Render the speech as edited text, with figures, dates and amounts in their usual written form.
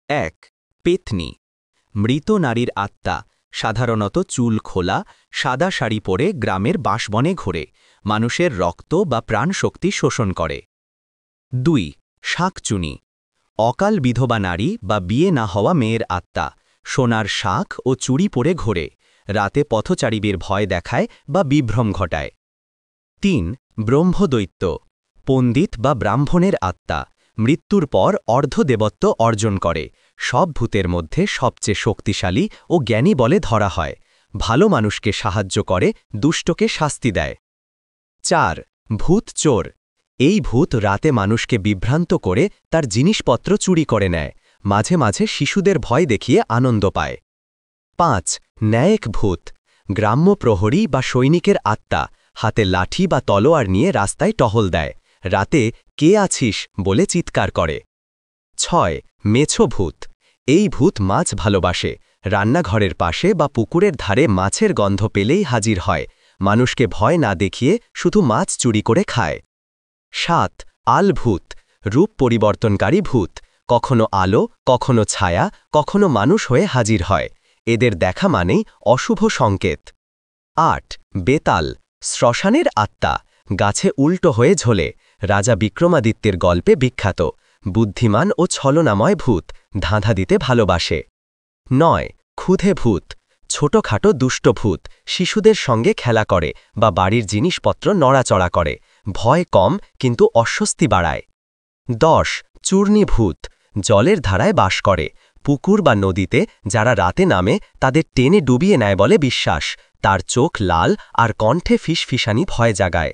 ১ পেতনি মৃত নারীর আত্মা সাধারণত চুল খোলা সাদা শাড়ি পরে গ্রামের বাঁশবনে ঘোরে মানুষের রক্ত বা প্রাণশক্তি শোষণ করে ২ শাঁকচুনি অকাল বিধবা নারী বা বিয়ে না হওয়া মেয়ের আত্মা সোনার শাঁখ ও চুড়ি পরে ঘোরে রাতে পথচারীদের ভয় দেখায় বা বিভ্রম ঘটায় ৩ ব্রহ্মদৈত্য পণ্ডিত বা ব্রাহ্মণের আত্মা মৃত্যুর পর অর্ধদেবত্ব অর্জন করে সব ভূতের মধ্যে সবচেয়ে শক্তিশালী ও জ্ঞানী বলে ধরা হয় ভালো মানুষকে সাহায্য করে দুষ্টকে শাস্তি দেয় ৪ ভূত চোর এই ভূত রাতে মানুষকে বিভ্রান্ত করে তার জিনিসপত্র চুরি করে নেয় মাঝে মাঝে শিশুদের ভয় দেখিয়ে আনন্দ পায় ৫ ন্যায়ক ভূত গ্রাম্য প্রহরী বা সৈনিকের আত্মা হাতে লাঠি বা তলোয়ার নিয়ে রাস্তায় টহল দেয় রাতে কে আছিস বলে চিৎকার করে ৬ মেছো ভূত এই ভূত মাছ ভালোবাসে রান্নাঘরের পাশে বা পুকুরের ধারে মাছের গন্ধ পেলেই হাজির হয় মানুষকে ভয় না দেখিয়ে শুধু মাছ চুরি করে খায় ৭ আল ভূত রূপ পরিবর্তনকারী ভূত কখনো আলো কখনো ছায়া কখনো মানুষ হয়ে হাজির হয় এদের দেখা মানেই অশুভ সংকেত ৮ বেতাল শ্মশানের আত্মা গাছে উল্টো হয়ে ঝোলে রাজা বিক্রমাদিত্যের গল্পে বিখ্যাত বুদ্ধিমান ও ছলনাময় ভূত ধাঁধা দিতে ভালোবাসে ৯ ক্ষুধে ভূত ছোটখাটো দুষ্ট ভূত শিশুদের সঙ্গে খেলা করে বা বাড়ির জিনিসপত্র নড়াচড়া করে ভয় কম কিন্তু অস্বস্তি বাড়ায় ১০ চূর্ণী ভূত জলের ধারায় বাস করে পুকুর বা নদীতে যারা রাতে নামে তাদের টেনে ডুবিয়ে নেয় বলে বিশ্বাস তার চোখ লাল আর কণ্ঠে ফিসফিসানি ভয় জাগায়